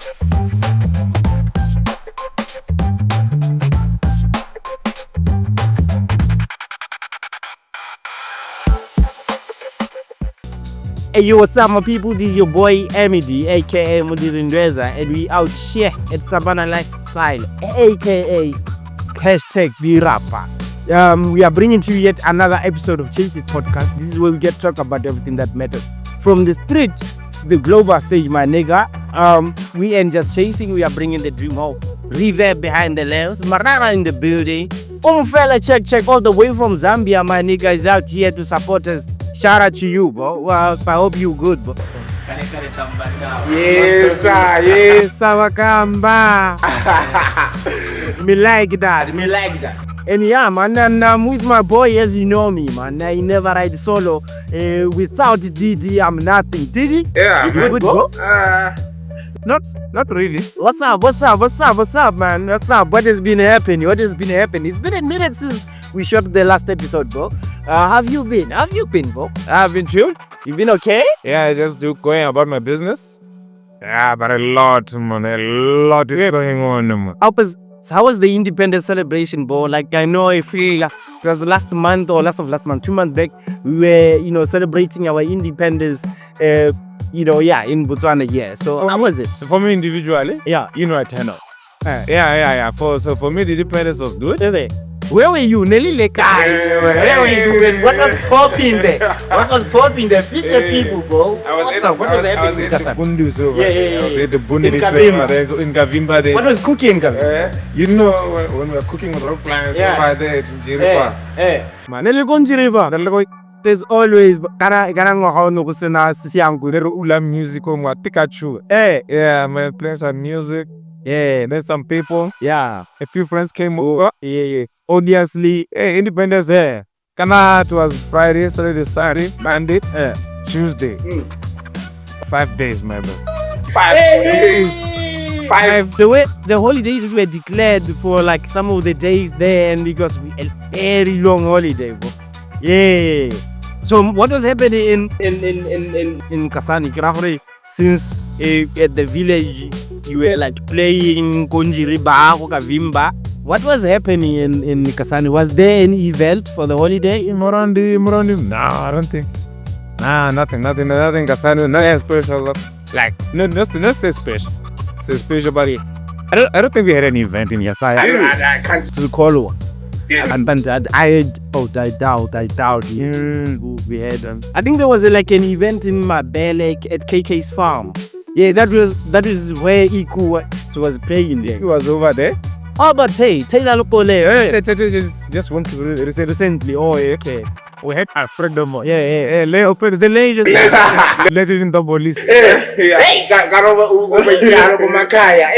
Hey, yo, what's up, my people? This is your boy Emidi, aka Munitenge, and we out here at Savannah Lifestyle, aka Hashtag Be Rapper. We are bringing to you yet another episode of Chaseit Podcast. This is where we get to talk about everything that matters. From the street to the global stage, my nigga. We ain't just chasing, we are bringing the dream home. Reverb behind the lens, Marara in the building. Fella, check all the way from Zambia, my nigga is out here to support us. Shout out to you, bro. Well, I hope you good, bro. Yes, sir, Wakamba. Me like that. And yeah, man, and I'm with my boy, as you know me, man. I never ride solo. Without Didi, I'm nothing. Didi? Yeah, you good, bro? Not really. What's up, man? What's up? What has been happening? It's been a minute since we shot the last episode, bro. Have you been, bro? I've been chill. You been okay? Yeah, just going about my business. Yeah, but a lot is going on, man. How was the independence celebration, bro? Like, I know I feel like it was last month, 2 months back, we were, celebrating our independence, in Botswana, yeah. So how was it? So for me individually, yeah, I turn up. Yeah. For me, the independence was good. Where were you? Nelly Lekai. Where were you doing? What was popping there? Fit the people, bro. What was happening in Kasabundu? I was at the Bundu in Kavimba. What was cooking? When we were cooking with rock plants over there in Jiripa. Man, there's always music Pikachu. Yeah, my playing some music. Yeah, then some people. Yeah, a few friends came over. Yeah. Obviously, independence. It was Friday, Saturday, Sunday, Monday, Tuesday. 5 days, my bro. 5 days. 5. The holidays were declared for like some of the days there, and because we had a very long holiday, bro. Yeah. So what was happening in Kasani? Since at the village you were like playing Konjiriba, Kavimba. What was happening in Kasani? Was there any event for the holiday? Morandi? No, I don't think. Nah, nothing. Kasani, nothing special. Like, no special. It's special, but I don't think we had any event in Yasai. I can't recall one. Yeah. And I doubt. Yeah, we had. I think there was like an event in Mabele at KK's farm. Yeah, that was where Iku was playing there. He was over there. Oh, but hey, Taylor Lopole. Just went to recently. Oh, okay. We had a friend. Yeah. The legend. Legend in the police. Hey, got over Makaya.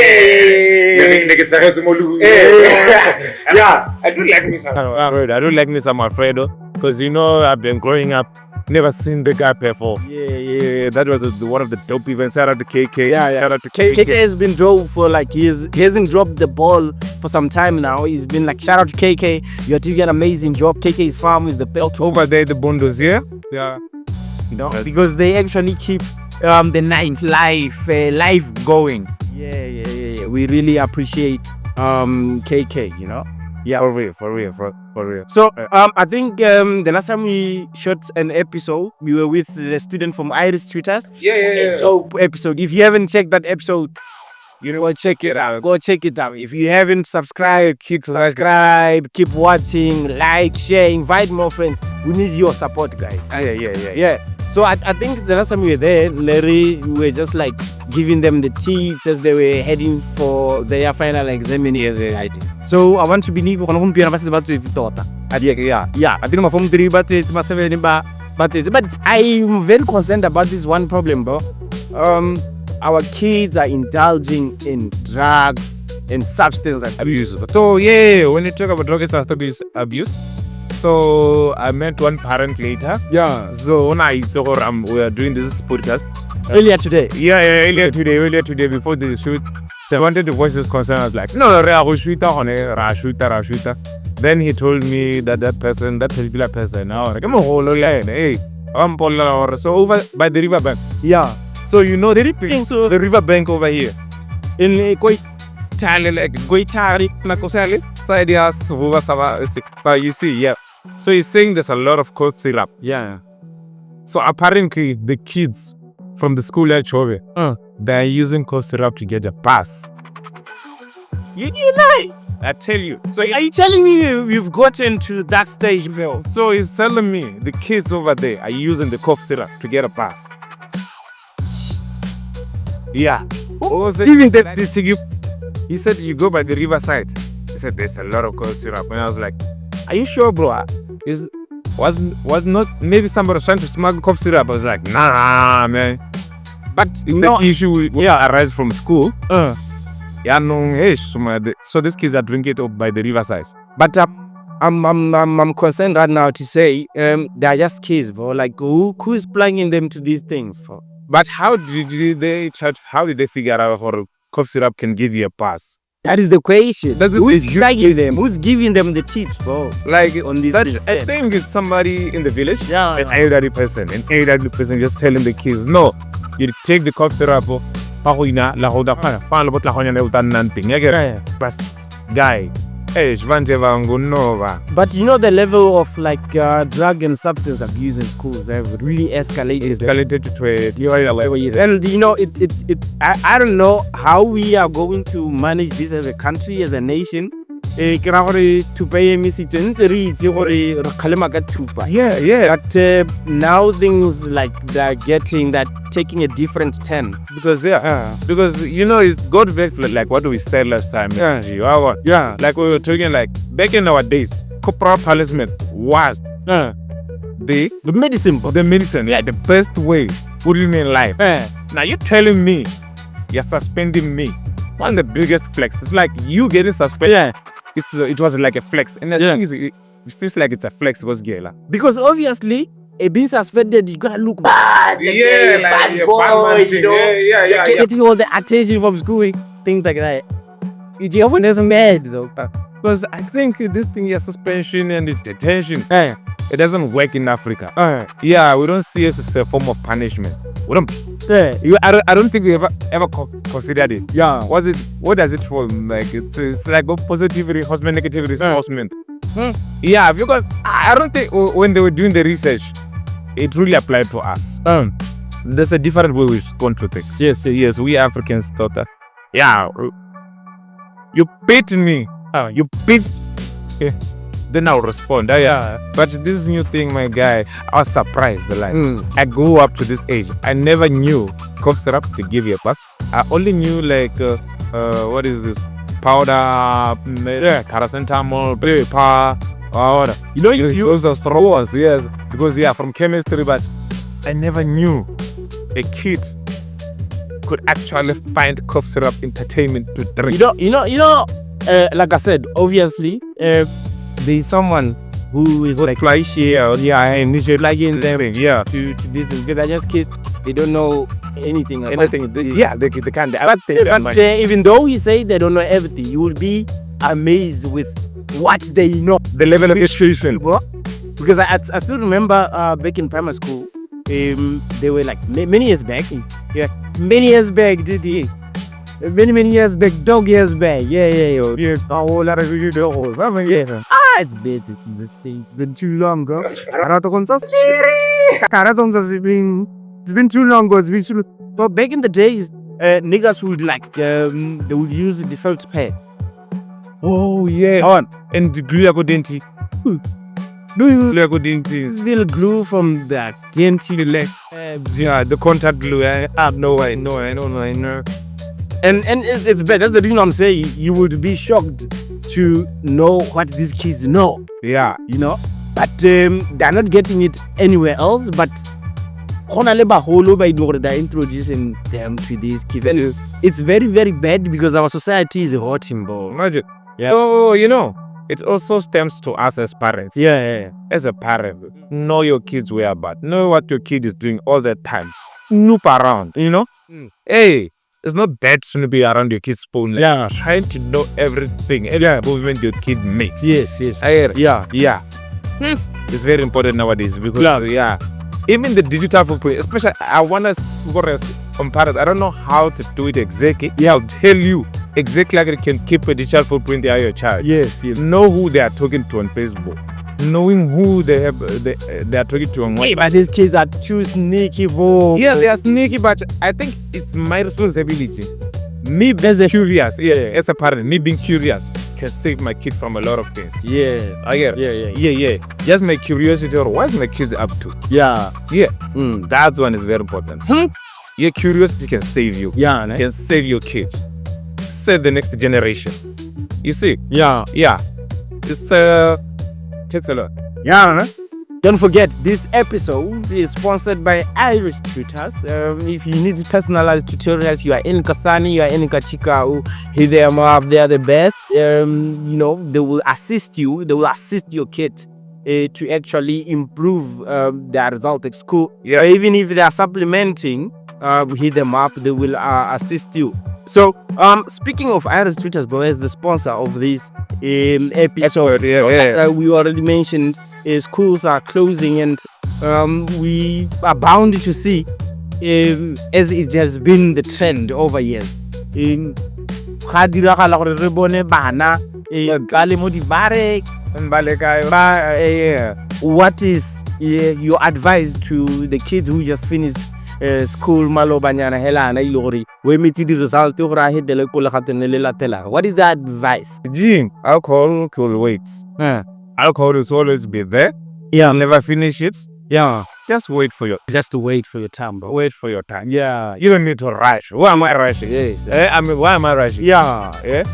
Yeah, I do like me some Alfredo, because I've been growing up, never seen the guy before. Yeah. That was one of the dope events. Shout out to KK. Shout out to KK. KK has been dope for like he hasn't dropped the ball for some time now. He's been like, shout out to KK. You're doing an amazing job. KK's farm is the best over there. The Bundos, yeah. Because they actually keep the night life going. Yeah. We really appreciate KK. Yeah, for real. So I think the last time we shot an episode, we were with the student from Iris Tutors. Yeah. Dope episode. If you haven't checked that episode, go check it out. If you haven't subscribed, subscribe, keep watching, like, share, invite more friends. We need your support, guys. Yeah. So I think the last time we were there, Larry, we were just like giving them the teats as they were heading for their final examination. So I want to believe but I'm very concerned about this one problem, bro. Our kids are indulging in drugs and substance abuse. So when you talk about drug and substance abuse, so I met one parent later. Yeah. So when we are doing this podcast earlier today. Earlier today before the shoot, they wanted to voice his concern. I was like, no, then he told me that particular person, so over by the riverbank. Yeah. So the riverbank over here. in Goitali, like Goitali, Nakosali, Saidia, Suva Sava, but you see, yeah. So he's saying there's a lot of cough syrup. Yeah. So apparently the kids from the school at Chove, they're using cough syrup to get a pass. You lie. I tell you. So are you telling me you've gotten to that stage, Phil? So he's telling me the kids over there are using the cough syrup to get a pass. Yeah. Even this thing, he said you go by the riverside. He said there's a lot of cough syrup. And I was like, are you sure, bro? Was not maybe somebody was trying to smuggle cough syrup? I was like, nah, man. But the issue arises from school. Yeah, no, hey, so these kids are drinking it up by the riverside. But I'm concerned right now to say they are just kids, bro. Like who's plugging them to these things, bro? But how did they figure out how cough syrup can give you a pass? That is the question. Who's plugging them? Who's giving them the tips, bro? Like on this, I think it's somebody in the village. Yeah, an elderly person just telling the kids, no, you take the cough syrup. Guy, but you know the level of like drug and substance abuse in schools have really escalated to a and you know I don't know how we are going to manage this as a country, as a nation. To pay but now things like they're taking a different turn because you know it's got very like what we said last time. Like we were talking, like back in our days, corporal punishment was the medicine, the best way putting me in life. Now you're telling me you're suspending me. One of the biggest flex. It's like you getting suspended. It was like a flex, and the thing is, it feels like it's a flex because obviously being suspended, you gotta look bad, bad boy, you know, getting all the attention from school, things like that. You often doesn't matter though, because I think this thing, suspension and detention, it doesn't work in Africa. We don't see it as a form of punishment. We don't. I don't think we ever considered it. What does it for? Like it's like positive reinforcement, negative reinforcement. Because I don't think when they were doing the research, it really applied to us. There's a different way we've gone through things. Yes, we Africans thought that. You beat me. You beat. Then I'll respond. But this new thing, my guy, I was surprised. I grew up to this age. I never knew cough syrup to give you a pass. I only knew like what is this powder, paracetamol, powder. You know, you use those straws, yes, because from chemistry. But I never knew a kid could actually find cough syrup entertainment to drink. You know. Like I said, obviously. There's someone who is like initiating them to this because I just kids, they don't know anything. They can't. But even though he say they don't know everything, you will be amazed with what they know. The level of education. Because I still remember back in primary school, they were like many years back. Many years back, did he? Many years back, dog years back. It's basic. It's been too long ago. It's been too long ago. But back in the days, niggas would like they would use the felt pad. And the glue denti. Still glue from that denti leg. The contact glue. I don't know. And it's bad. That's the reason I'm saying you would be shocked to know what these kids know. You know. But they're not getting it anywhere else. But they're introducing them to these kids. And it's very, very bad because our society is hurting, bro. Imagine. Oh, you know, it also stems to us as parents. As a parent, know your kids' whereabouts. Know what your kid is doing all the times. Snoop around, you know. Hey. It's not bad to be around your kid's phone. Trying to know everything, every movement your kid makes. Yes. It's very important nowadays because even the digital footprint, especially I want us on pirates. I don't know how to do it exactly. Yeah, I'll tell you exactly how you can keep a digital footprint of your child. Yes. Know who they are talking to on Facebook. Knowing who they are talking to on WhatsApp. But these kids are too sneaky, bro. Yeah, they are sneaky, but I think it's my responsibility. Me being curious, as a parent, me being curious can save my kid from a lot of things. Yeah. I get it. Yeah. Just my curiosity, or what is my kids up to? Yeah. That one is very important. Your curiosity can save you. Yeah. Can save your kids. Save the next generation. You see? Yeah. It's takes a lot. Yeah. Don't forget, this episode is sponsored by Irish Tutors. If you need personalized tutorials, you are in Kasani, you are in Kachika, hit them up. They are the best. They will assist you. They will assist your kid to actually improve their result at school. Yeah. Even if they are supplementing, hit them up. They will assist you. So, speaking of Irish Tutors, bro, as the sponsor of this episode, we already mentioned. Schools are closing, and we are bound to see, as it has been the trend over years. What is your advice to the kids who just finished school? What is the advice? Alcohol could wait. Alcohol will always be there. Yeah. Never finish it. Yeah. Just wait for your time, bro. Wait for your time. Yeah. You don't need to rush. Why am I rushing? Yes. Why am I rushing? Yeah.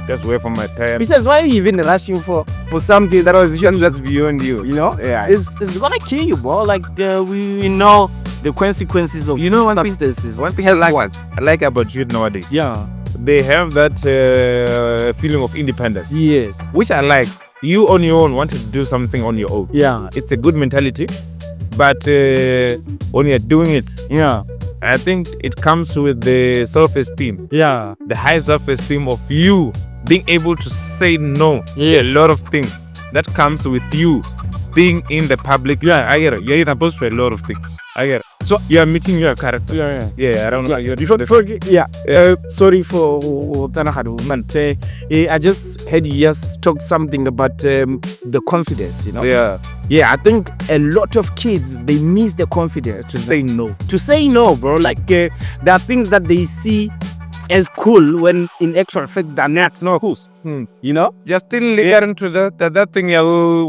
Just wait for my time. Besides, why are you even rushing for something that was just beyond you? Yeah. It's gonna kill you, bro. Like we know the consequences of what businesses. One thing I like about youth nowadays. Yeah. They have that feeling of independence. Yes. Which I like. You on your own wanted to do something on your own. Yeah. It's a good mentality. But when you're doing it, I think it comes with the self-esteem. Yeah. The high self-esteem of you being able to say no to a lot of things. That comes with you being in the public. Yeah, I get it. You're supposed to a lot of things. I get it. So you're meeting your character. Yeah, I don't know. Sorry for but I just heard you just talk something about the confidence, Yeah, I think a lot of kids, they miss the confidence to say no. To say no, bro. Like there are things that they see as cool when in actual fact they're not cool. You're still learning to that thing.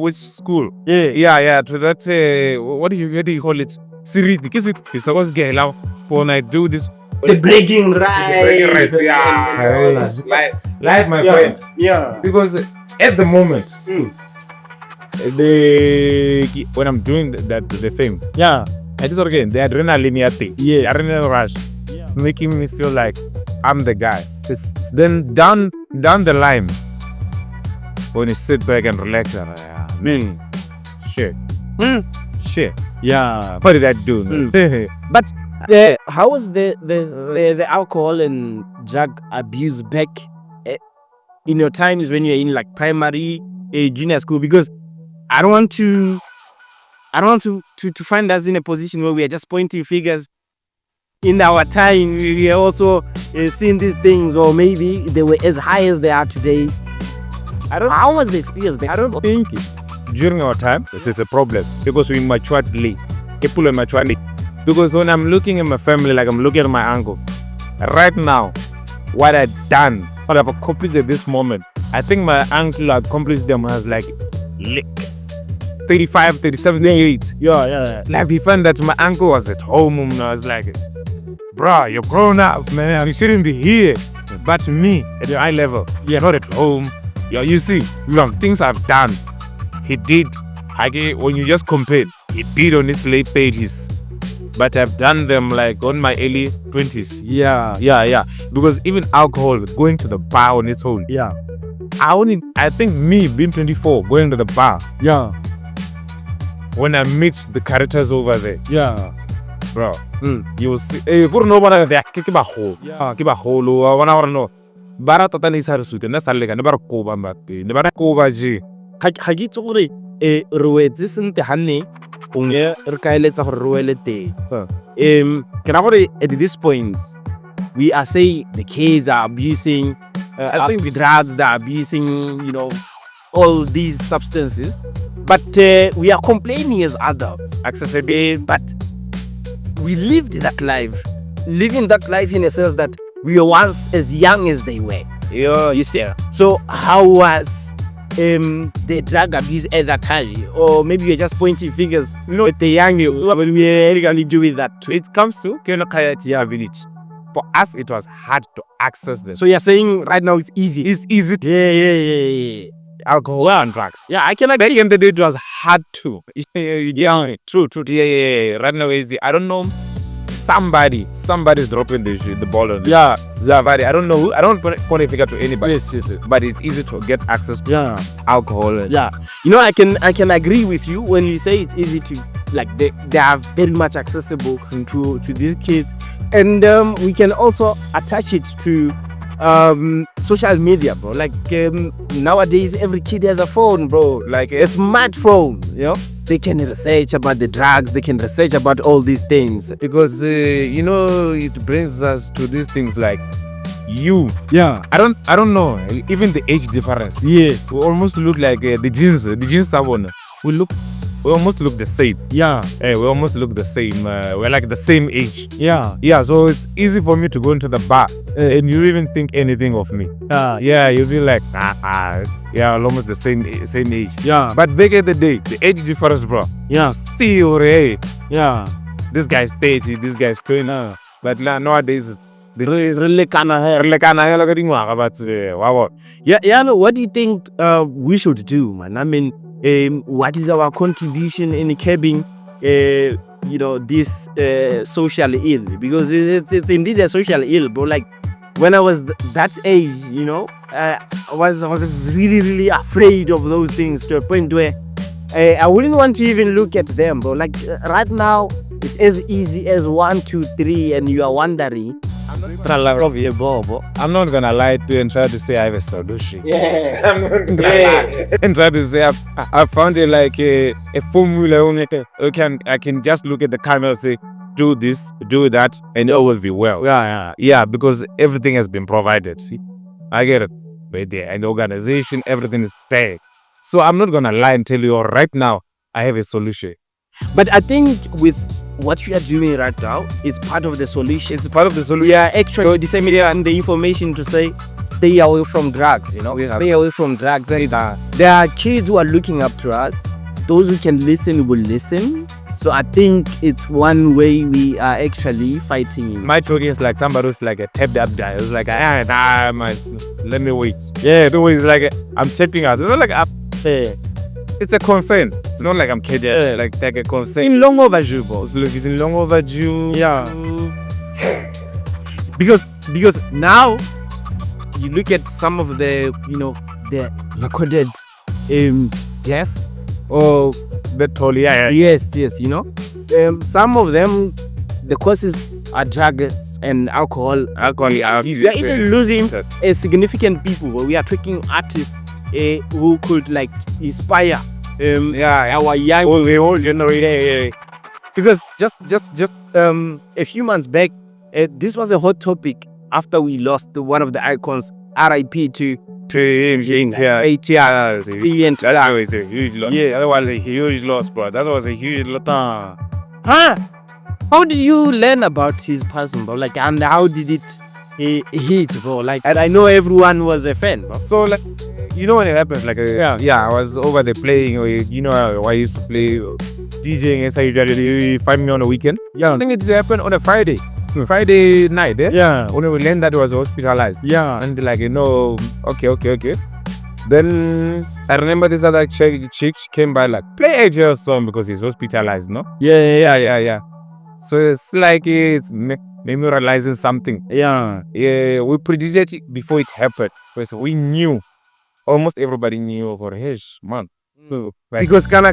Which school? Yeah. To that. What do you call it? Siri, because it's always get out when I do this. The breaking right. Yeah. Like my friend. Yeah. Because at the moment, when I'm doing the thing, I just again the adrenaline thing. Yeah. Adrenaline rush, making me feel like I'm the guy. It's then down the line when you sit back and relax, shit. Yeah. What did I do? But how was the alcohol and drug abuse back in your times when you're in like primary, junior school? Because I don't want to find us in a position where we are just pointing fingers. In our time, we are also seeing these things, or maybe they were as high as they are today. How was the experience back? I don't think during our time this is a problem because we matured late. People matured late. Because when I'm looking at my family, like I'm looking at my uncles, right now, what I've done, what I've accomplished at this moment, I think my uncle accomplished them as like 35, 37, 38. Yeah. Like we found that my uncle was at home and I was like, bro, you're grown up, man. You shouldn't be here. But me, at your eye level, you're not at home. You see, some things I've done, he did. When you just compare, he did on his late 30s. But I've done them like on my early 20s. Yeah. Because even alcohol, going to the bar on its own. Yeah. I think me being 24, going to the bar. Yeah. When I meet the characters over there. Yeah. Bro, you will see. You don't know what they are kicking a hole. Yeah. Keep a hole. I want to know. Bara totally sarsuit. And that's all. Never cover, but never cover. G. Hagitore. Ruedzisn't the honey. Unge Rkailets of Ruelete. Can I at this point, we are saying the kids are abusing, I think the drugs, they're abusing, you know, all these substances. But we are complaining as adults, accessibility, but we lived that life. Living that life in a sense that we were once as young as they were. You see. So how was the drug abuse at that time? Or maybe you're just pointing fingers at the young, what we really do with that too. It comes to Kayati village. For us, it was hard to access them. So you're saying right now it's easy. It's easy to Yeah. alcohol and drugs. Yeah, I can Back in the day, it was hard to. Yeah, true. Yeah. Right now, easy. I don't know. Somebody's dropping the ball on. Yeah, Zavari. I don't know who. I don't point a figure to anybody. yes. But it's easy to get access to alcohol. Yeah. You know, I can agree with you when you say it's easy to, like, they are very much accessible to these kids. And we can also attach it to social media, bro. Like nowadays every kid has a phone, bro, like a smartphone, you know. They can research about the drugs, they can research about all these things, Because it brings us to these things like you. yeah. I don't know. Even the age difference. Yes. We almost look like the jeans someone. We almost look the same. Yeah. We almost look the same. We're like the same age. Yeah. Yeah, so it's easy for me to go into the bar and you even think anything of me. Yeah, you'll be like, yeah, almost the same age. Yeah. But back in the day, the age difference, bro. Yeah. See you, hey. Yeah. This guy's 30, this guy's 20. But nowadays, it's Really kind of wow. yeah. No, what do you think we should do, man? I mean, what is our contribution in curbing this social ill? Because it's indeed a social ill, bro. Like when I was that age, I was really, really afraid of those things to a point where I wouldn't want to even look at them, bro. Like right now, it's as easy as 1, 2, 3, and you are wondering. I'm not gonna lie to you and try to say I have a solution. Yeah. I'm not gonna lie and try to say I found it like a formula. I can just look at the camera and say, do this, do that, and it will be well. Yeah, because everything has been provided. See? I get it. But the organization, everything is there. So I'm not gonna lie and tell you right now I have a solution. But I think with what we are doing right now, it's part of the solution. It's part of the solution. We are actually disseminating the information to say, stay away from drugs, Stay away from drugs. And there are kids who are looking up to us. Those who can listen will listen. So I think it's one way we are actually fighting. My joke is like somebody who's like a tapped up guy. It's like, let me wait. Yeah, the way it's like, I'm tapping out. It's not like it's a concern. It's not like I'm kidding. Like a concern. In long overdue, boss. Look, it's in long overdue. Yeah. Because now you look at some of the the recorded death or the toll. Yeah. Yes. Some of them, the causes are drugs and alcohol. We are even losing significant people. We are taking artists who could like inspire our young whole generation. Because just a few months back, this was a hot topic after we lost one of the icons, RIP to ATI. That was a huge loss. Yeah, that was a huge loss, bro. That was a huge loss. How did you learn about his passing, bro? Like, and how did it hit, bro? Like, and I know everyone was a fan, bro. So, like, when it happens, like, I was over there playing, I used to play DJing, so you find me on the weekend. Yeah, I think it happened on a Friday night, when we learned that he was hospitalized. Yeah, and like, okay. Then I remember this other chick came by like, play AJ's song because he's hospitalized, no? Yeah. So it's like it's memorializing something. Yeah, we predicted it before it happened because we knew. Almost everybody knew for his man. Because how the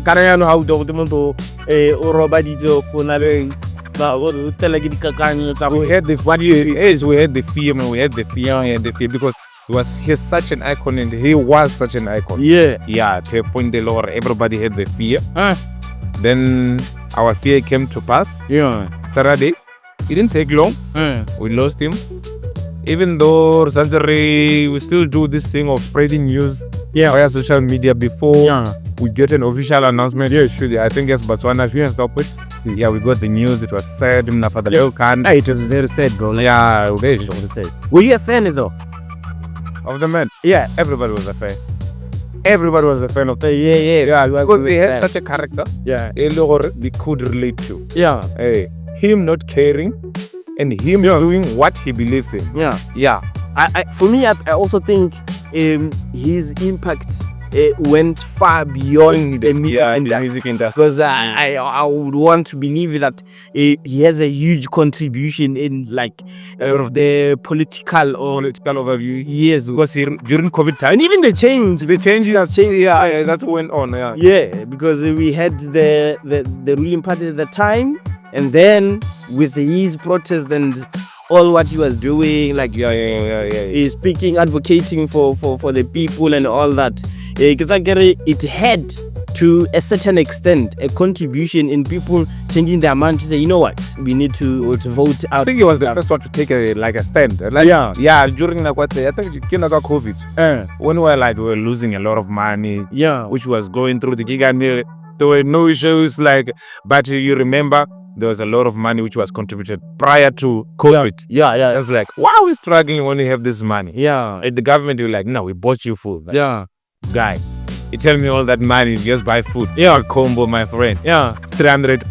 we had the fear because he's such an icon and he was such an icon. Yeah, to a point everybody had the fear. Then our fear came to pass. Saturday, it didn't take long. We lost him. even though we still do this thing of spreading news via social media before we get an official announcement. Yeah, sure. I think yes, Botswana, if you can stop it. Yeah, we got the news. It was sad. It was very sad, bro. Like, yeah, very sad. Were you a fan though? Of the man? Yeah, everybody was a fan. Everybody was a fan of the because they had such a character. Yeah, we could relate to. Yeah, him not caring and him doing what he believes in. Yeah. For me, I also think his impact went far beyond the music industry. Because I would want to believe that he has a huge contribution in like the political overview. Yes, because during COVID time, and even the changes that changed. Yeah, that went on. Yeah, because we had the ruling party at the time, and then with his protest and all what he was doing, like he's speaking, advocating for the people and all that. Because it had to a certain extent a contribution in people changing their mind to say, you know what, we need to vote out. I think he was the first one to take a stand. Like, during like what I think COVID, when we were losing a lot of money, which was going through the gig, and there were no issues but you remember there was a lot of money which was contributed prior to COVID. Yeah. It's like, why are we struggling when we have this money? Yeah. And the government will like, no, we bought you food. Like, guy, you tell me all that money, just buy food. Combo, my friend. 300.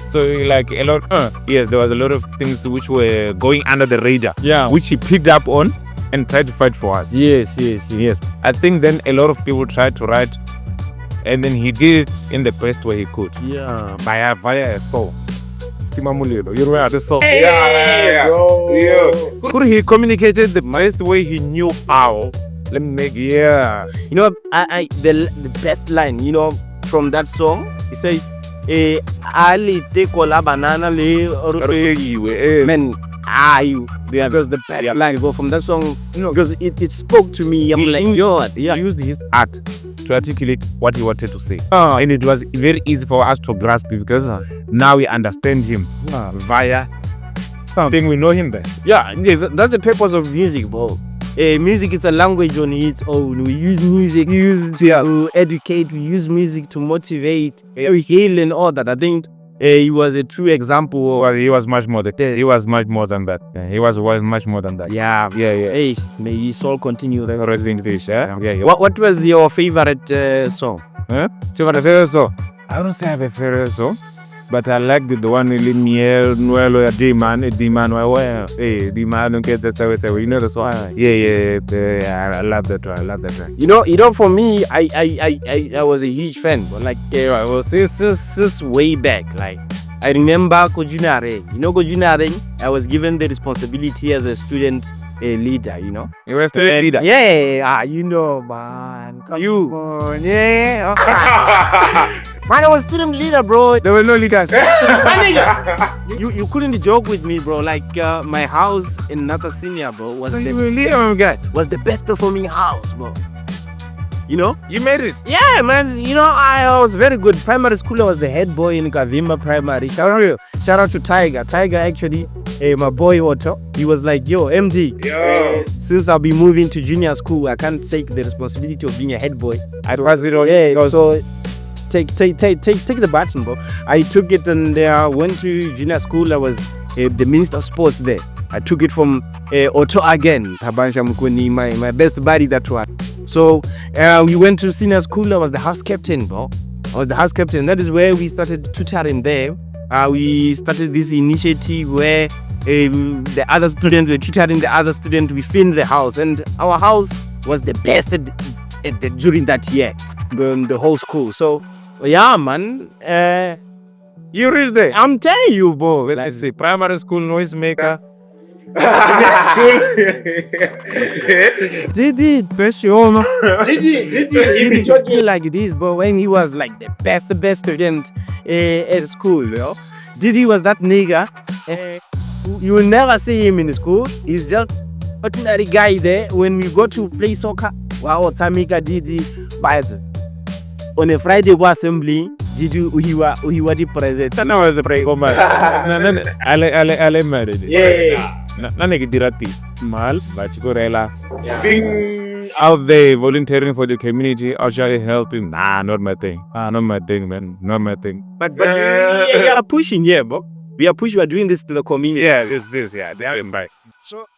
So like a lot. Yes, there was a lot of things which were going under the radar. Which he picked up on and tried to fight for us. Yes. I think then a lot of people tried to write, and then he did it in the best way he could. Via a store. You remember the song? He communicated the best way he knew how. Let me make You know, the best line, from that song, it says, Ali take all banana men are you? Because the best line go from that song, because it spoke to me. I'm like, he used his art to articulate what he wanted to say. And it was very easy for us to grasp it because now we understand him via something we know him best. That's the purpose of music, bro. Music is a language on its own. We use music to educate. We use music to motivate, heal, and all that. I think he was a true example. Well, he was much more than that. He was much more than that. He was much more than that. Yeah. May his soul continue. The Resident Fish. What was your favorite song? Favorite song? I don't say I have a favorite song. But I like the one in Miel, Nuelo, D-Man, okay, that's how it's, you know, that's why. I love that one. You know, for me, I was a huge fan, but like, I was this way back. Like, I remember Kojunare. You know Kojunare? I was given the responsibility as a student leader, You were a student leader? Yeah, man. Come on, Man, I was student leader, bro. There were no leaders. You couldn't joke with me, bro. Like my house in Nata Senior, bro, was the best performing house, bro. You made it. Yeah, man. I was very good. Primary school, I was the head boy in Kavima Primary. Shout out to Tiger. Tiger, actually, my boy Otto. He was like, yo, MD. Since I'll be moving to junior school, I can't take the responsibility of being a head boy. So take the baton, bro. I took it and went to junior school. I was the minister of sports there. I took it from Otto again. Tabansha Mukuni, my best buddy, that one. So we went to senior school. I was the house captain, bro. That is where we started tutoring there. We started this initiative where the other students were tutoring the other student within the house. And our house was the best during that year, the whole school. So, yeah, man. You reached there. I'm telling you, bro. Let's see. Primary school noisemaker. Didi, he be talking like this, but when he was like the best student at school, Didi was that nigga. You will never see him in school. He's just ordinary guy there. When we go to play soccer, wow, Tamika Didi, but on a Friday assembly, Didi he was the president. I was the president. I married. Yeah. Mal, Bachikorela. Being out there volunteering for the community, actually helping. Nah, not my thing. Not my thing, man. Not my thing. But we are pushing here, bro. We are pushing. We are doing this to the community. Yeah, this. Yeah, they are right.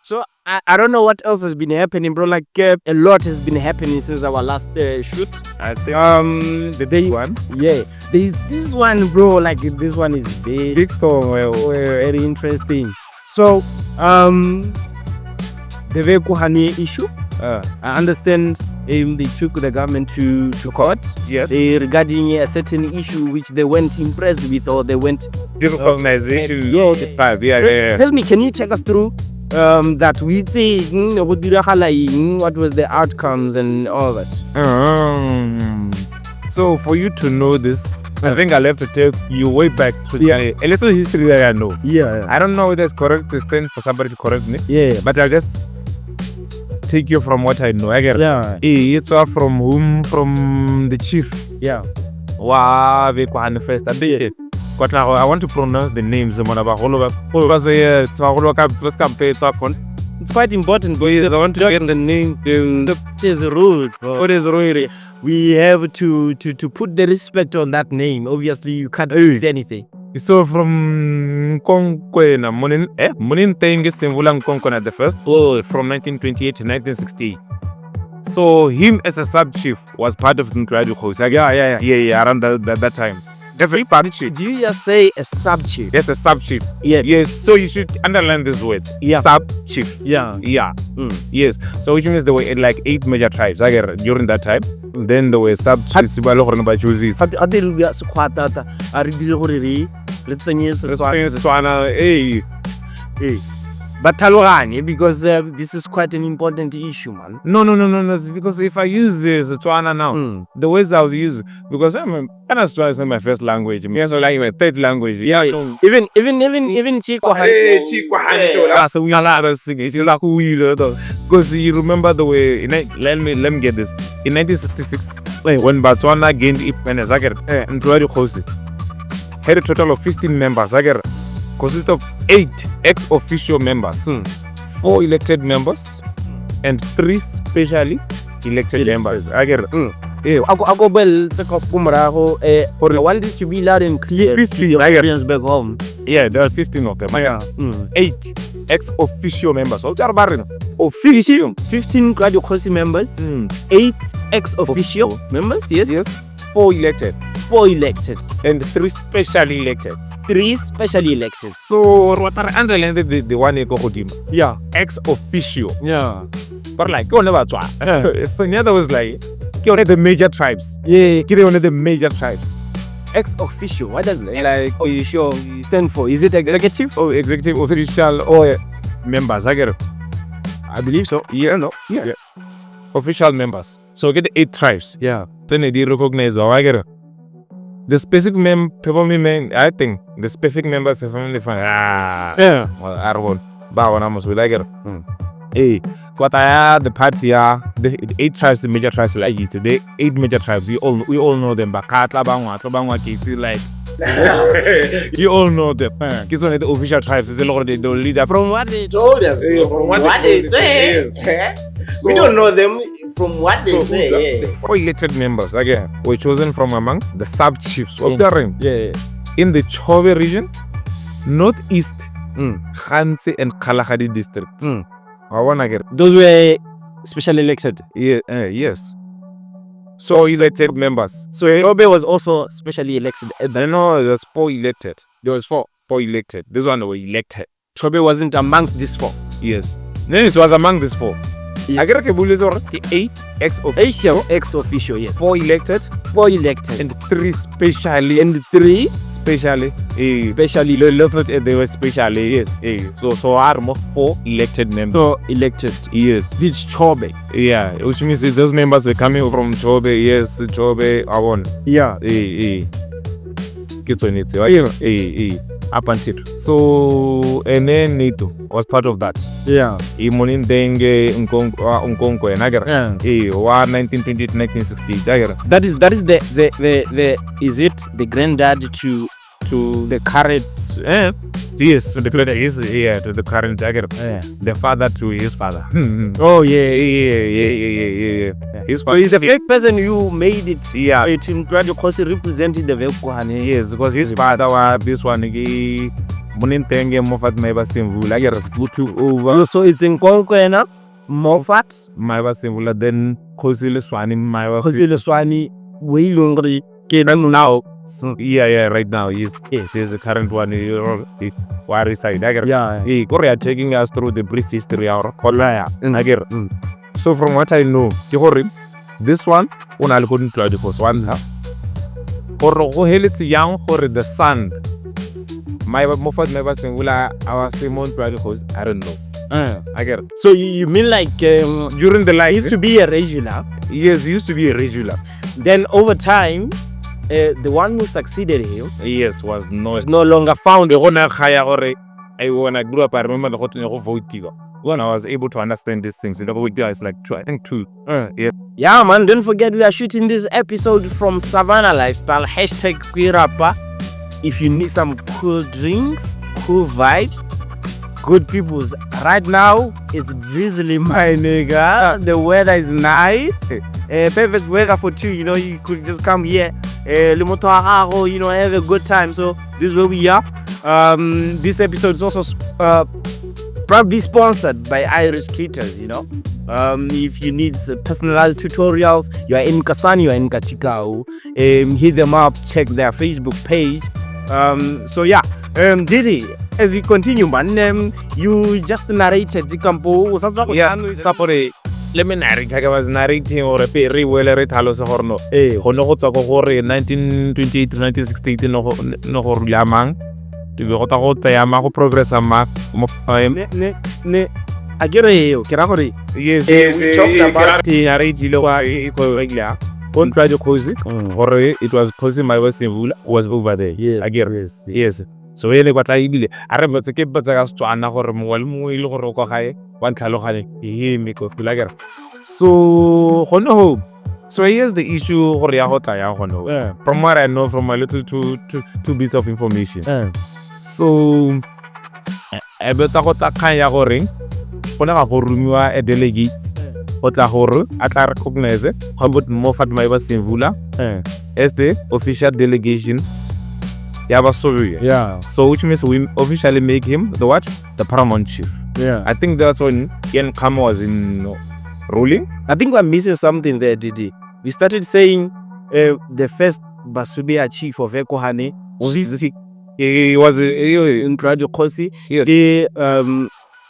So I don't know what else has been happening, bro. Like a lot has been happening since our last shoot. I think the day one. Yeah, this one, bro. Like this one is big storm. Very interesting. So the Veekuhane issue. I understand they took the government to court. Yes. Regarding a certain issue which they weren't impressed with, or they weren't recognition. Yeah. Tell me, can you take us through that we say what was the outcomes and all that? So for you to know this, I think I'll have to take you way back to a little history that I know. Yeah. I don't know whether it's correct to stand for somebody to correct me. Yeah. But I'll just take you from what I know. I get it. Yeah. It's all from whom? From the chief. Yeah. Wow, Veekuhane first. I want to pronounce the names. It's quite important because I want to get the name. What is rude? What is rude? We have to put the respect on that name. Obviously, you can't use anything. So from Nkonkwena, Munitenge Court the first, from 1928 to 1960. So him as a sub-chief was part of the Court. Yeah, around that time. Every party chief. Do you just say a sub-chief? Yes, a sub-chief. Yeah. Yes, so you should underline these words. Yeah. Sub-chief. Yeah. Yes. So which means there were like 8 major tribes during that time. Then there were sub-chiefs. But because this is quite an important issue, man. No. Because if I use this Botswana now, the words I will use, because I'm is not my first language. It's like my third language. Yeah. Even Chikwa. So we are allowed to sing. If you like who you know, because you remember the way. Let me get this. In 1966, when Botswana gained independence, had a total of 15 members. Consist of 8 ex-official members, 4 elected members, and 3 specially elected members. I get it. I want this to be loud and clear. 15 back home. Yeah, there are 15 of them. 8 ex-official members. Official. 15 graduate members. 8 ex-official members. Yes. 4 elected. 4 elected. And 3 specially elected. 3 specially elected. So what are underlined the one you go to? Yeah. Ex-official. Yeah. But like, you never try. So the other was like, you the major tribes. Yeah. You one of the major tribes. Ex-official. What does that? Like, oh, you sure you stand for? Is it executive or executive or official or members? I get it. I believe so. Yeah, no. Yeah. Official members. So get the 8 tribes. Yeah. Then they recognize. I get it. The specific I think the specific member performing the yeah. Well, I don't know. Like it. Hey, what I the party the 8 tribes, the major tribes like it. The 8 major tribes. We all know them. Bakatla Bangwa, Kisi, like you all know them. It's one of the official tribes. It's a lot of the leader. From what they told us, from what they say. So, we don't know them from what they say. The 4 elected members again were chosen from among the sub-chiefs of the ring. Yeah. In the Chobe region, northeast, Khanse and Kalahari districts. Those were specially elected. Yeah, yes. So he's elected members. So Chobe was also specially elected. No, there's 4 elected. There was 4 elected. This one were elected. Chobe wasn't amongst these 4. Yes. Then it was among these 4. I get the 8 ex-official, yes. 4 elected, and 3 specially, specially, they were specially, yes. So almost 4 elected members. So elected, yes. This Chobe, yeah, which means those members are coming from Chobe, yes, Chobe, I want, yeah, get on it, up until so, and then Nito was part of that. Yeah. Munitenge Court 1920 to 1960. That is the is it the granddad to the current Yes, to declare his to the current target. The father to his father. Oh yeah. His So father. he's the fake person you made it. Yeah. It because he represented the Veekuhane. Yes, because his father was this one. Munitenge Moffat Maiba Simvula. Took over. So it's in Konkwena, Moffat, Maiba Simvula, then Kosile Swani Maiba. Kosile Swani, Wailungri, Kenan now. So yeah, right now he's the current one. Wari side. Yeah. Korea taking us through the brief history of Kolaya. So from what I know, this one I couldn't try the first one. For young for the son. My Moffat never Singula, our Simon Prodigals, I don't know. So you mean like During the life, he used to be a regular? yes, he used to be a regular. Then over time, the one who succeeded him Yes, was no longer found. I when I grew up, I remember the hot vote. When I was able to understand these things, it's like two. Yeah, man, don't forget we are shooting this episode from Savannah Lifestyle, #Kwirapa. If you need some cool drinks, cool vibes, good peoples. Right now, it's drizzly, my nigga. The weather is nice. Perfect weather for two. You could just come here, have a good time. So this is where we are. This episode is also probably sponsored by Irish Caterers. If you need personalized tutorials, you are in Kasani, you are in Kachikau, hit them up, check their Facebook page. So yeah, Didi, as we continue, man, you just narrated the campo. Sapore. Let me narrate. I was narrating or a very well read Halos Horno. Honoko 1928 to 1968 no Lamang. To be hota Yamaho progress and mark. I get it. Yes, we talked about the narrative regular. Don't try to cause it. Or it was causing my was over there. Yeah, I get yes. So really what I did, I remember to keep better as to another one Kalohane. So Hono. So here's the issue Hono. From what I know from my little two bits of information. So I better hota kaya ring. Hona horumua a delegate. Hota horo at la recognize Robert Moffat Maiba Simvula as the official delegation. Yeah. So which means we officially make him the Paramount Chief. Yeah. I think that's when Ian Kama was in ruling. I think we're missing something there, Didi. We started saying the first Basubia chief of Veekuhane He was in Radio Kosi. The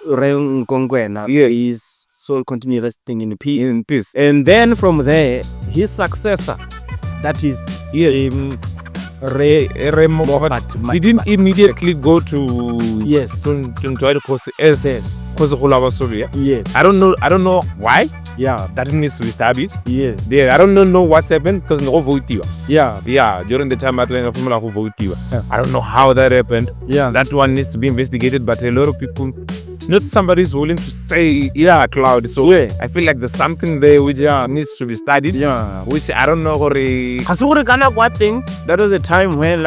Ren Kongwena is so continue resting in peace. And then from there, his successor, that is he didn't immediately go to try to cause SS because of Yeah. I don't know why. Yeah, that needs to be established. Yeah. I don't know what's happened because no vote. Yeah. During the time I playing Formula who vote. I don't know how that happened. Yeah. That one needs to be investigated, but a lot of people, not somebody's willing to say Cloud. So I feel like there's something there which needs to be studied. Yeah. Which I don't know what thing. That was a time when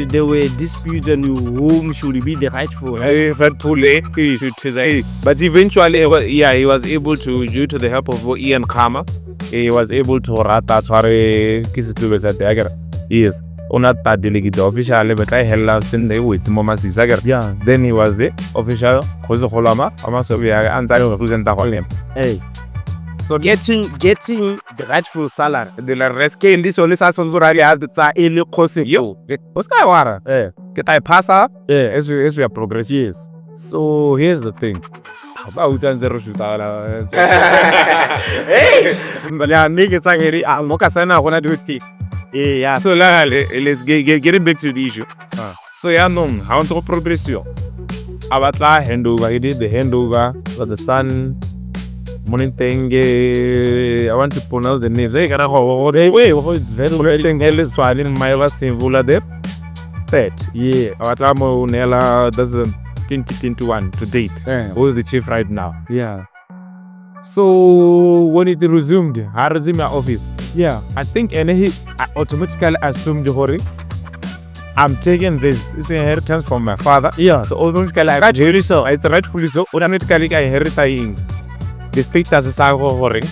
there were disputes and whom should be the rightful. But eventually, he was able to, due to the help of Ian Kama, he was able to rata yes. Onata delegate official, but I held out in the wait Mama Sisagar. Yeah. Then he was the official Kozoholama, Amasobia, and I represent the whole name. Hey. So getting the rightful salary. The rest in this only has also already had the ill costing. Yo, what's that water? Get I pass up? As we are progress. Yes. So here's the thing. About the hey, but yeah, niggas are here. I'm Mokasana when I do it. Yeah, so let's get back to the issue. So I want to progress you. Abatla handover, he did the handover for the son. Munitenge, I want to pronounce the names. It's very Ellis Swalin, Myla Simvula de Pet. Yeah, Atlamo Nella doesn't 2021 to date. Who's the chief right now? Yeah. So when it resumed, I resumed my office. Yeah. I think he automatically assumed the hurry. I'm taking this. It's inheritance from my father. Yeah. So automatically, rightfully so. It's rightfully so. Automatically, I inheriting the status is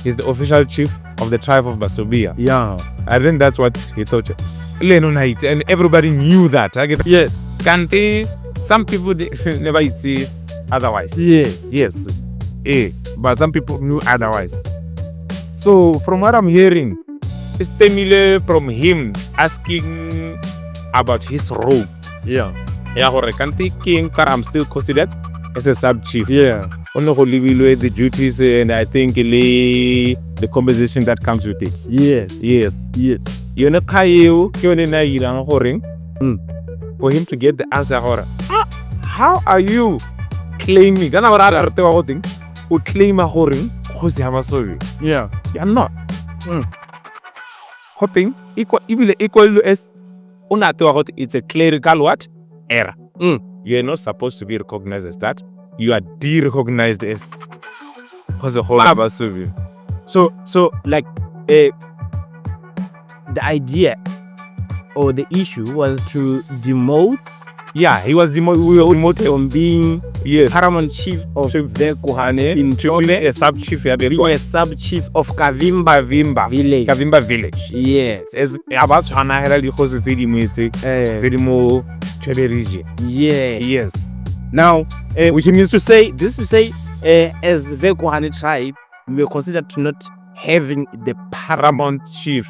he's the official chief of the tribe of Basobia. Yeah. I think that's what he thought. And everybody knew that. Yes. Kante, some people never see otherwise. Yes. But some people knew otherwise. So from what I'm hearing, it's Temile from him asking about his role. Yeah. Kante King, I'm still considered as a sub-chief. Yeah. Only the duties and I think the compensation that comes with it. Yes. You know, for him to get the answer, how are you claiming? We claim a horing, Yeah. you're not. Hoping equal as it's a clerical what? Error. You're not supposed to be recognized as that. You are de-recognized as a whole. So like the idea or the issue was to demote. Yeah, he was demoted. We were demoted on being Paramount Chief of Veekuhane into a sub-chief. Or a sub-chief of Kavimba Village. Kavimba Village. Yes. As about Chana Herald, you host the very more Cheberici. Yeah. Yes. Now, which means to say, as Veekuhane tribe, we were considered to not having the Paramount Chief.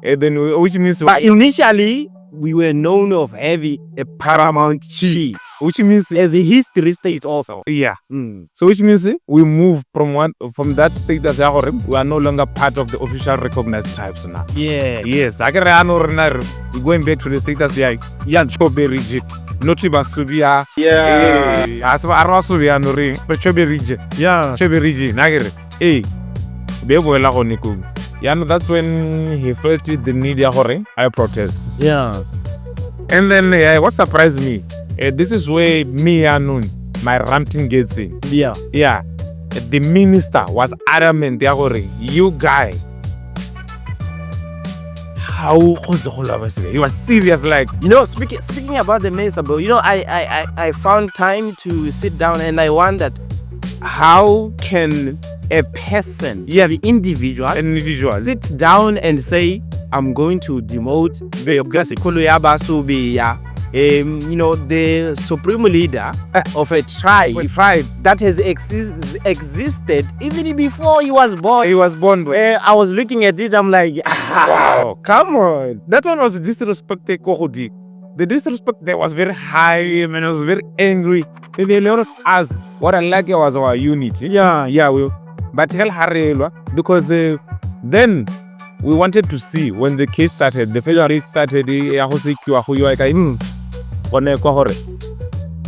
And then, which means, but initially, we were known of having a Paramount Chief, which means as a history state also. Yeah. So which means we move from that state as we are no longer part of the official recognized tribes now. Yeah. Yes. We're going back to the state as Choberici. Not Subia. Yeah. As far as Subia no ring, but Choberici. Yeah. Choberici. Nagere. Hey. Bebo la oniku. Yeah, no, that's when he felt the need I protest. Yeah. And then what surprised me, this is where me and my ranting gets in. Yeah. The minister was adamant. You guy, how was the whole of us? He was serious, like, you know. Speaking about the minister, bro. You know, I found time to sit down and I wondered, how can a person, the individual, sit down and say, I'm going to demote the supreme leader of a tribe that has existed even before he was born. I was looking at it, I'm like, wow, come on. That one was disrespected Kohodi. The disrespect there was very high, and I was very angry. Maybe a lot of us, what I like was our unity. But hell harelwa, because then we wanted to see when the case started, the federal case started,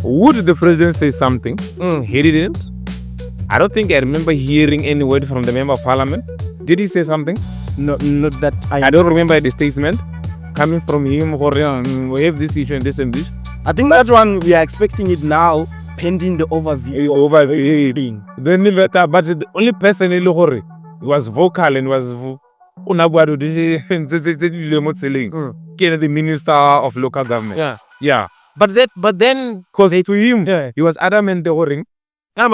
would the president say something? He didn't. I don't think I remember hearing any word from the member of parliament. Did he say something? No, not that I don't remember the statement coming from him. We have this issue and this and this. I think that one we are expecting it now, pending the overview. Then but the only person he was vocal and was the minister of local government. Yeah. But then, because to him, he was adamant the ring. The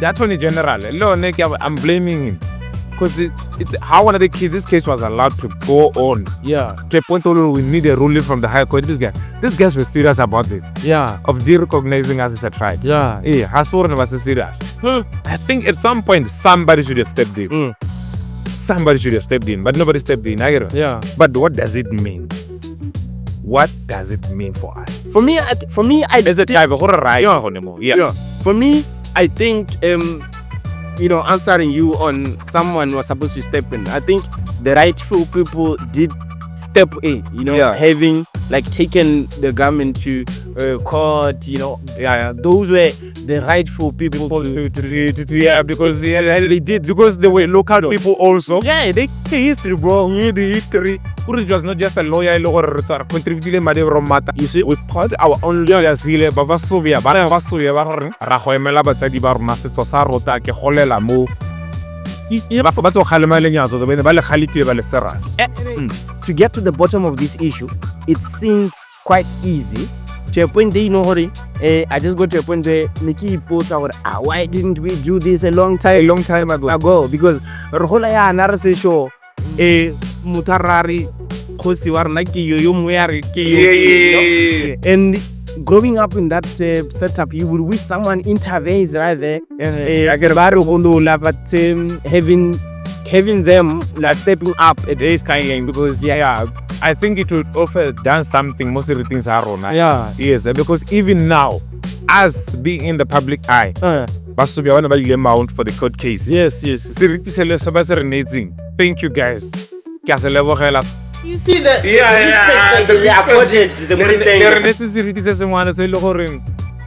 attorney general, I'm blaming him. Because it's how one of the kids, this case was allowed to go on. Yeah. To a point where we need a ruling from the high court. These guys were serious about this. Yeah. Of de-recognizing us as a tribe. Yeah. Hasoran was serious. I think at some point somebody should have stepped in. Somebody should have stepped in, but nobody stepped in. Yeah. But what does it mean? What does it mean for us? For me, as a tribe, For me, I think answering you on someone was supposed to step in. I think the rightful people did step in, having taken the government to court, those were the rightful people because they did, because they were local people also. Yeah, they history, bro. The history. It was not just a lawyer contributing matter. You see, we called our own lawyers here, but To get to the bottom of this issue, it seemed quite easy. To a point, they know what I just got to a point where Nikki puts out, why didn't we do this a long time ago? Because Rohola ya anarase show mutarari khosi warna ki yo muyari ki. And growing up in that setup, you would wish someone intervenes right there. But having them like stepping up at this kind of, because I think it would also done something. Most of the things are wrong. Yes, because even now, us being in the public eye, Basubi want to amount for the court case. Yes. Thank you guys. You see that? They applauded the Munitenge.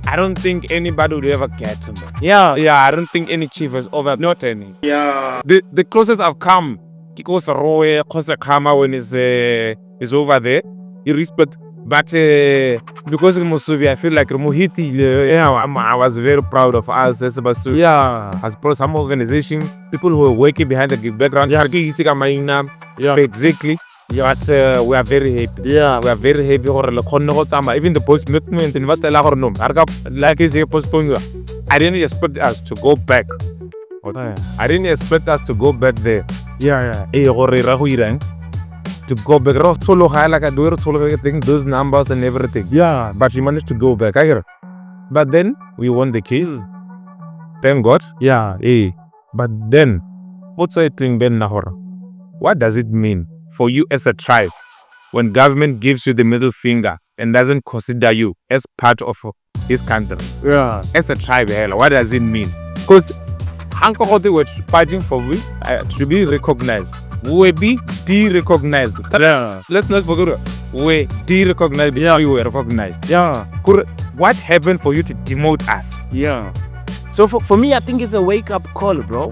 I don't think anybody would ever get him. I don't think any chief has over, not any. The closest I've come, because Roy, Kama when is over there, you respect. But because of Musuvi, I feel like Muhiti, I was very proud of us as Basu. As pro some organization, people who are working behind the background. Exactly. We are very happy. We are very happy. Even the post movement in what like is a postpone. I didn't expect us to go back. I didn't expect us to go back there. To go back. Solo like I do solo getting those numbers and everything. But we managed to go back. But then we won the case. Thank God. But then what's I think Ben Nahor? What does it mean for you as a tribe when government gives you the middle finger and doesn't consider you as part of his country? As a tribe, what does it mean? Because Hankote were fighting for we to be recognized. We be de-recognized. Let's not forget, we de-recognized before we were recognized. What happened for you to demote us? So for me, I think it's a wake-up call, bro.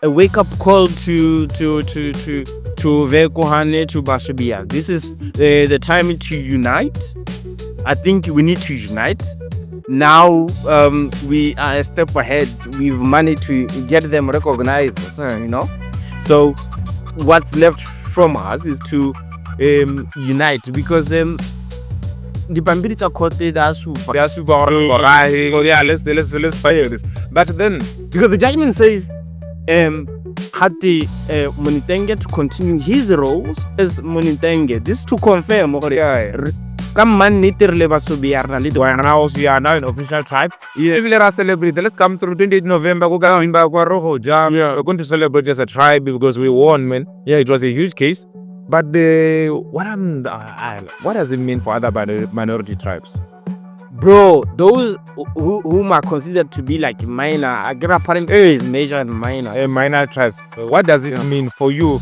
A wake-up call to Veekuhane, to Bashubia. This is the time to unite. I think we need to unite. Now we are a step ahead. We've managed to get them recognized, So what's left from us is to unite, because the Bambits are caught there. They are super. Let's fire this. But then, because the judgment says Hati Munitenge to continue his roles as Munitenge. This is to confirm. Come man, we are now an official tribe. Let us celebrate. Let's come through 28 November. We're going to celebrate as a tribe because we won, man. It was a huge case. But what does it mean for other minority tribes? Bro, those whom are considered to be like minor, apparently is major and minor. Minor tribes. What does it mean for you?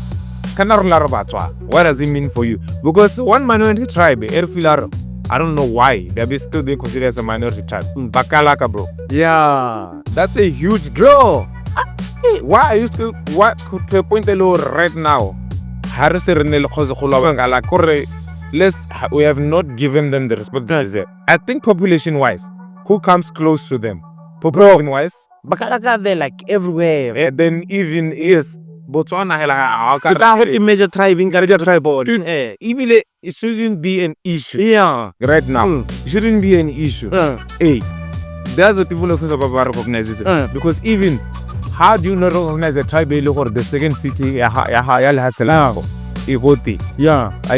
What does it mean for you? Because one minority tribe, I don't know why they're still being considered as a minority tribe. Bakalaka, bro. That's a huge draw. Why are you still? What could the point right now? We have not given them the respect. I think population-wise, who comes close to them? Population-wise, Bakalaka, they're like everywhere. Then even is Botswana, a major tribe in tribe. Even it shouldn't be an issue. Right now, it shouldn't be an issue. There's the people also recognize this. Because even how do you not recognize a tribe or the second city? I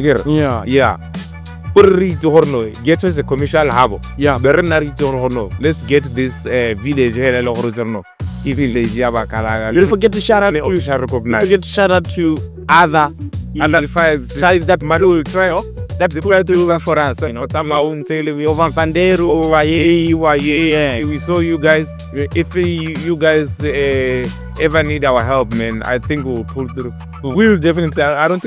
get it. Get us a commercial harbor. Let's get this village here. Don't forget to shout out. Shout out to other tribes that will try. That's the people to for us. We over Fanderu, over here. We saw you guys. If you guys ever need our help, man, I think we'll pull through. We will definitely. I don't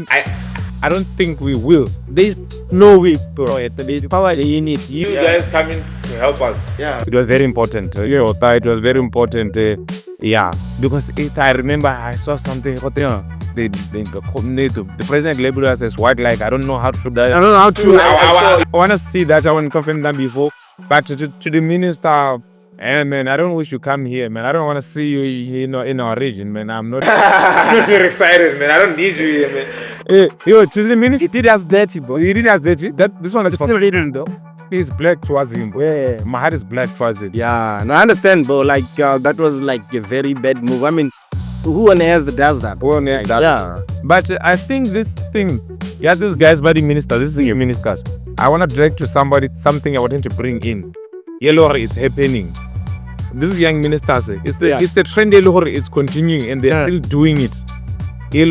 think we will. There's no way, bro. The power you need. You guys coming to help us. It was very important. It was very important. Because I remember I saw something. The president labeled us as white. Like I don't know how to. I want to see that. I want to confirm that before. But to the minister, And man, I don't wish you come here, man. I don't want to see you, in our region, man. I'm not, I'm not very excited, man. I don't need you here, man. Yo, to the minute he did us dirty, bro. He did us dirty. This one is for though. He's black towards him, bro. Yeah. My heart is black towards it. Yeah, no, I understand, bro. Like that was like a very bad move. I mean, who on earth does that? Who on earth does that? But I think this thing, this guy's body minister, this is your ministers. I want to direct to something I want him to bring in. Yellow, it's happening. These young ministers, it's the trend. It's continuing, and they're still doing it. We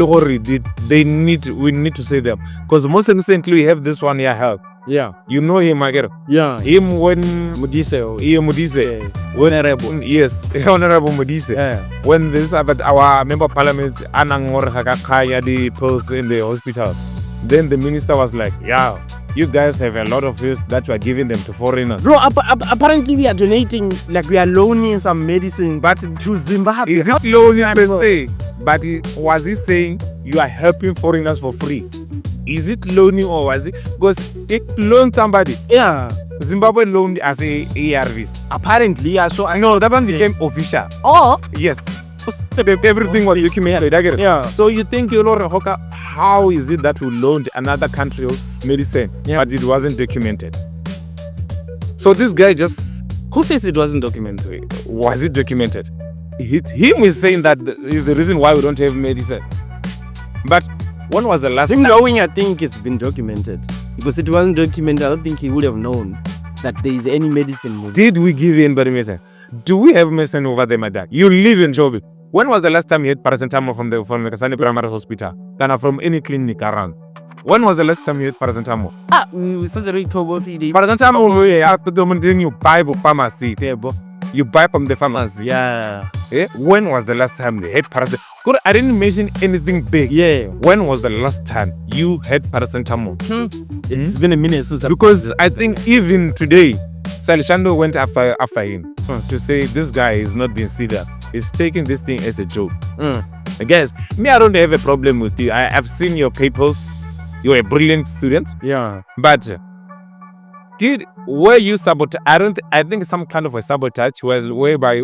need to say them, because most recently we have this one here. Help. Yeah, you know him, I get it. Yeah, him when Mudise, honorable. Yes, honorable Mudise. Yeah. When this about our member of parliament Anangor Hakakaya the post in the hospitals, then the minister was like, "Yeah, you guys have a lot of this that you are giving them to foreigners." Bro, apparently we are donating, like we are loaning some medicine, but to Zimbabwe. He's not loaning per se, but was he saying you are helping foreigners for free? Is it loaning or was it? Because it loaned somebody. Yeah. Zimbabwe loaned as a ARVs. Apparently, yeah. So I know that one became official. Oh. Yes. Everything was documented. I get it. Yeah. So you think, how is it that we loaned another country medicine, but it wasn't documented? So this guy just... Who says it wasn't documented? Was it documented? Him is saying that is the reason why we don't have medicine. But when was the last time? Knowing, I think it's been documented. Because it wasn't documented, I don't think he would have known that there is any medicine. Did we give anybody medicine? Do we have medicine over there, my dad? You live in Joburg. When was the last time you had paracetamol from the Kasane Primary Hospital? From any clinic around? When was the last time you had paracetamol? We said paracetamol, you buy from pharmacy. You buy from the pharmacy. Yeah. When was the last time they had paracetamol? I didn't mention anything big. Yeah. When was the last time you had paracetamol? It's been a minute since. Because I think even today, Salishando went after him to say this guy is not being serious. He's taking this thing as a joke. I guess I don't have a problem with you. I've seen your papers. You're a brilliant student. Yeah. But were you sabotage? I think some kind of a sabotage was whereby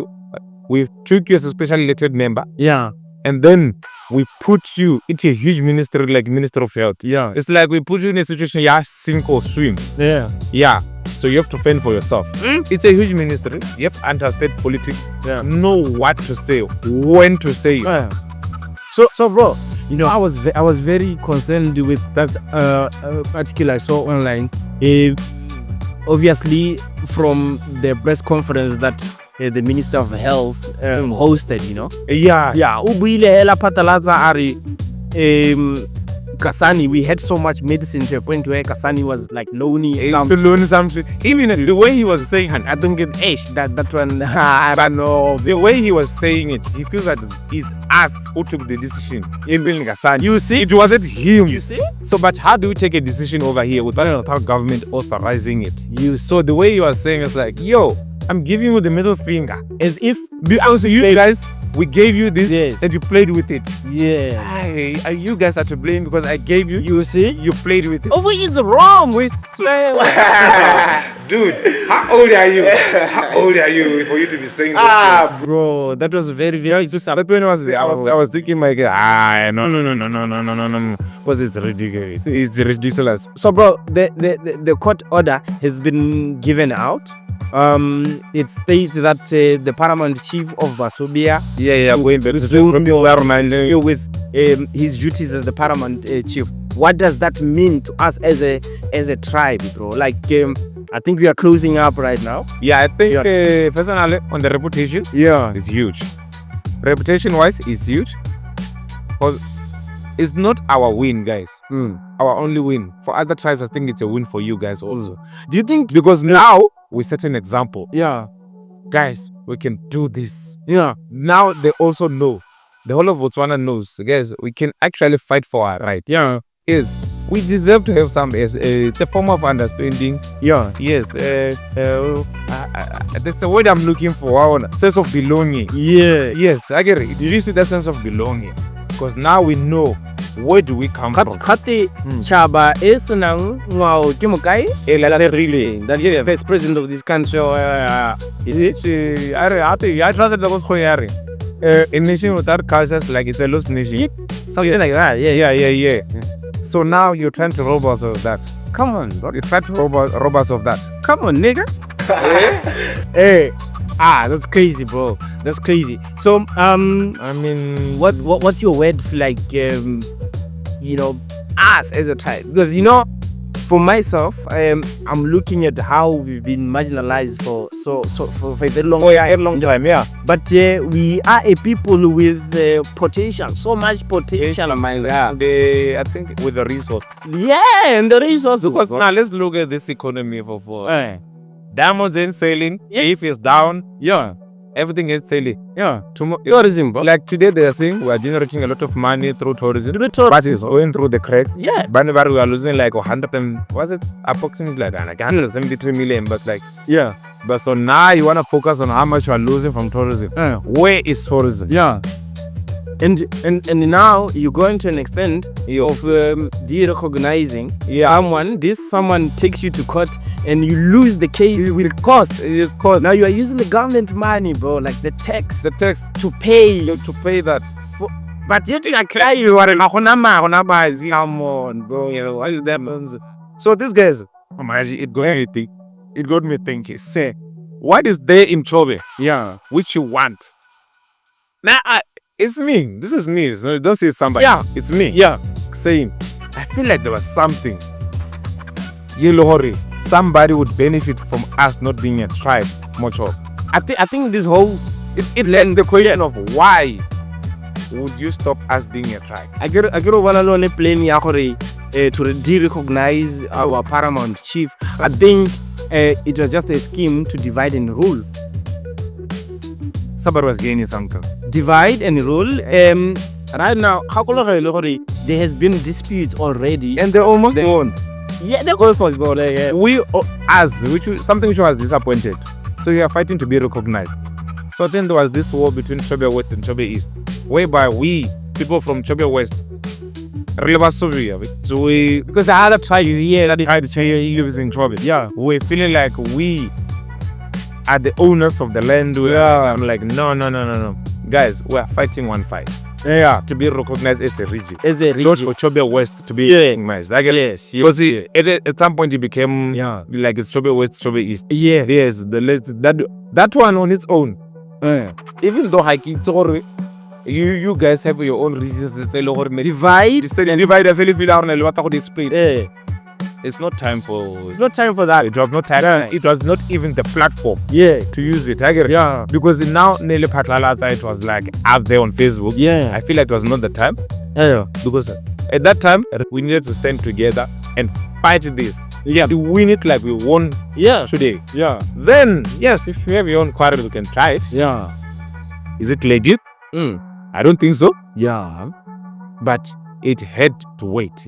we took you as a specially elected member. Yeah. And then we put you into a huge ministry like Minister of Health. Yeah. It's like we put you in a situation, sink or swim. Yeah. Yeah. So you have to fend for yourself. It's a huge ministry. You have to understand politics. Yeah. Know what to say, when to say it. Yeah. So bro, I was very concerned with that article I saw online. Obviously from the press conference that the Minister of Health hosted, Yeah. Ubuile hela patalaza ari Kasani. We had so much medicine to a point where Kasani was like loaning something. Even the way he was saying, I don't get that one. I don't know. The way he was saying it, he feels that it's us who took the decision in building Kasani. You see, it wasn't him. You see. So, but how do we take a decision over here without our government authorizing it? So the way he was saying is like, yo, I'm giving you the middle finger. As if, you guys, we gave you this and you played with it. Yeah. You guys are to blame because I gave you. You see? You played with it. Oh, it's wrong. We swear. Dude, how old are you? How old are you for you to be saying that? Bro, that was very, very... I was thinking, no. Because it's ridiculous. It's ridiculous. So, bro, the court order has been given out. It states that the Paramount Chief of Botswana, with his duties as the Paramount Chief. What does that mean to us as a tribe, bro? Like, I think we are closing up right now. Yeah, I think personally on the reputation, it's huge. Reputation-wise, it's huge. Because it's not our win, guys. Our only win. For other tribes, I think it's a win for you guys also. Do you think? Because now we set an example. Yeah. Guys, we can do this. Yeah. Now they also know. The whole of Botswana knows. Guys, we can actually fight for our right. Yeah. Yes. We deserve to have some. It's a form of understanding. Yeah. Yes. That's the word I'm looking for. Sense of belonging. Yeah. Yes, I get it. You see that sense of belonging. Because now we know Where do we come from? Khate Chaba is nang ngao ke mokae e la really that he the first president of this country Is it? I trusted the most Khoyari. In nation without cultures, like it's a loose nation. something like that. Yeah. So now you're trying to rob us of that. Come on, bro. You're trying to rob us of that. Come on, nigga. Hey. That's crazy, bro. That's crazy. So, I mean, what's your word for like, us as a tribe? Because for myself, I'm looking at how we've been marginalized for a very long time. Yeah. But we are a people with potential, so much potential. I think with the resources. Yeah, and the resources. Because now let's look at this economy for diamonds ain't sailing. If it's down, everything is sailing. Tourism, bro. Like today they are saying we are generating a lot of money through tourism. But it's going through the cracks. Yeah. But we are losing like 100 and was it approximately like 173 million? But like But so now you want to focus on how much you are losing from tourism. Where is tourism? Yeah. And now you go into an extent of de-recognizing someone takes you to court and you lose the case. It will cost. Now you are using the government money, bro, like the tax to pay that. But yet you are crying. Come on, bro. So these guys, it got me thinking. Say, what is there in Chobe? Which you want? Now it's me. This is me. So don't say somebody. It's me. Saying, I feel like there was something. Somebody would benefit from us not being a tribe. Much of. I think this whole it led the question of why would you stop us being a tribe? I get one plane to de-recognize our Paramount Chief. I think it was just a scheme to divide and rule. Somebody was gaining something. Divide and rule. Right now, there has been disputes already, and they're almost won. Yeah, they're almost won. Something which was disappointed. So we are fighting to be recognized. So then there was this war between Chobe West and Chobe East, whereby we, people from Chobe West, because the other tribes here that lives in Chobe, we're feeling like we are the owners of the land. I'm like, no. Guys, we are fighting one fight. To be recognized as a region. Not for Chobe West to be recognized. Yes. Because at some point it became like it's Chobe West, Chobe East. Yes. That one on its own. Even though you guys have your own reasons to say divide. It's not time for that. It was not time. It was not even the platform to use it. Because now Nele Patlalaza, it was like out there on Facebook. I feel like it was not the time. Because at that time we needed to stand together and fight this. To win it like we won today. Then yes, if you have your own quarrel, you can try it. Is it legit? I don't think so. But it had to wait.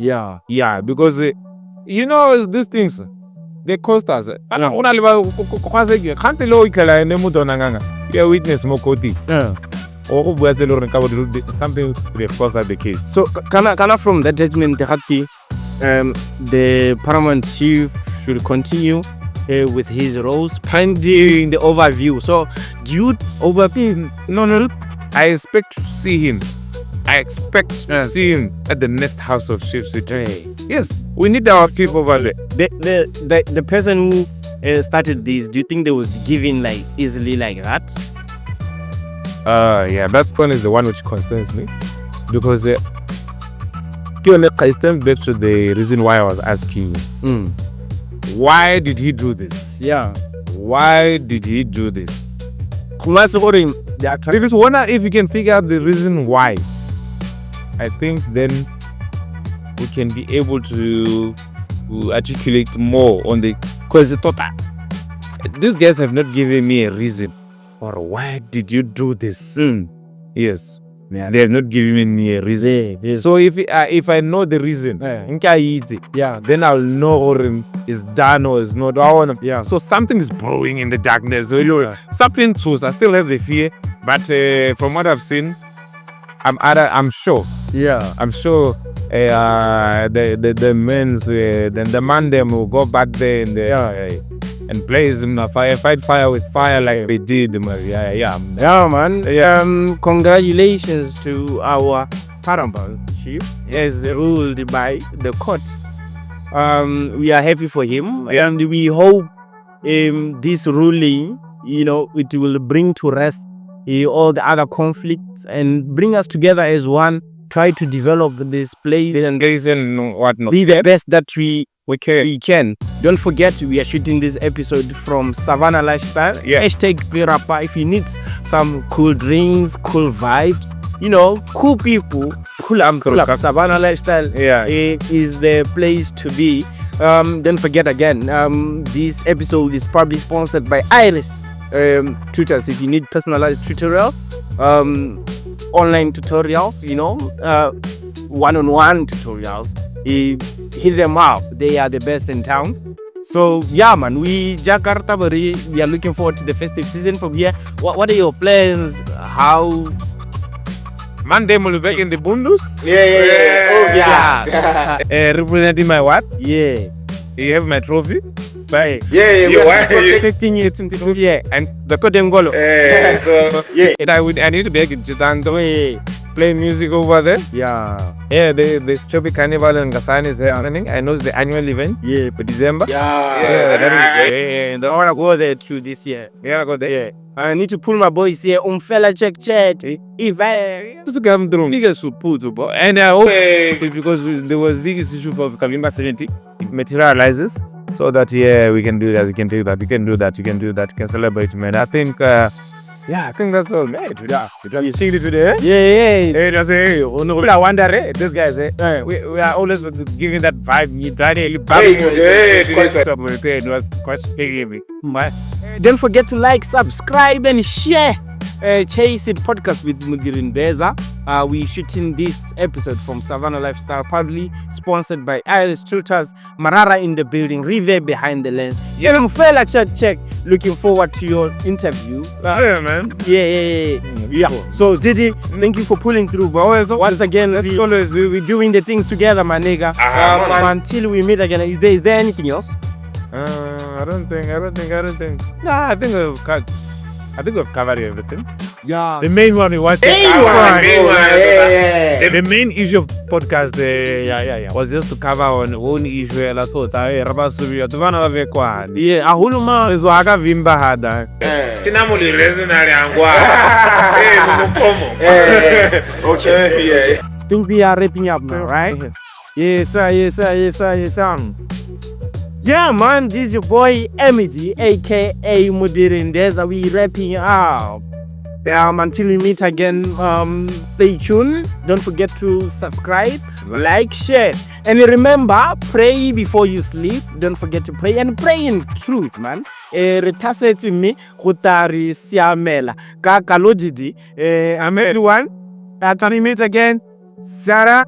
Because these things, they cost us. You are witness something would have cost us the case. So, Kana from that judgment, the Paramount Chief should continue with his roles pending the overview. So, do you overview? No. I expect to see him. To see him at the next House of Chiefs. Yes, we need our people over there. The person who started this, do you think they would give in like easily like that? That one is the one which concerns me, because I stand back to the reason why I was asking you. Why did he do this? Why did he do this? If you can figure out the reason why, I think then we can be able to articulate more on the cause. These guys have not given me a reason or why did you do this. Yes, they have not given me a reason. So if I know the reason, then I'll know or it's done or it's not. So something is brewing in the darkness. Something too. I still have the fear, but from what I've seen, I'm sure. I'm sure the men's then the man them will go back there and blaze fight fire with fire like we did. Man. Congratulations to our Paramount Chief. Yes, ruled by the court. We are happy for him, and we hope this ruling, it will bring to rest all the other conflicts and bring us together as one. Try to develop this place and whatnot. Be the best that we can. Don't forget, we are shooting this episode from Savannah Lifestyle. #Birapa. If you need some cool drinks, cool vibes, cool people, pull up. Savannah Lifestyle is the place to be. Don't forget again, this episode is probably sponsored by Iris Tutors. If you need personalized tutorials, online tutorials, one-on-one tutorials, hit them up. They are the best in town. So man, we are looking forward to the festive season from here. What are your plans? How Monday will be in the Bundus. Representing my what? You have my trophy. Bye. Protecting it and the Kodengolo. I need to be in Chitanto. Play music over there. The Strawberry Carnival in Gasani is happening. I know it's the annual event. For December. I want to go there too this year. Go there. I need to pull my boys here. Fella check. If I to come through, and I hope because there was this issue of Kavimba 70, it materializes so that we can do that. We can celebrate, man. I think that's all, man. You see it today? I wonder, this guys, we are always giving that vibe. It was quite scary me. Don't forget to like, subscribe, and share Chaseit Podcast with Mudirin Beza. We shooting this episode from Savannah Lifestyle, probably sponsored by Iris Tutors, Marara in the building, Rive behind the lens. Fella check. Looking forward to your interview. Man. So Didi, thank you for pulling through. But once again, we're doing the things together, my nigga. Until we meet again, is there anything else? I don't think. Nah, I think we've covered everything. The main one we want to cover. The main issue of podcast was just to cover on one issue. That's what Ahuluma is waka vimba hada. Tinamuli reasonary angwa. Okay. I think we are wrapping up now, right? Yes, sir. Yeah, man, this is your boy Emity, aka Mudirin Beza. We wrapping up. Until we meet again, stay tuned. Don't forget to subscribe, like, share, and remember, pray before you sleep. Don't forget to pray and pray in truth, man. Retase to me, Hutari Siamela, Kakalodidi. Everyone. Until we meet again, Sarah.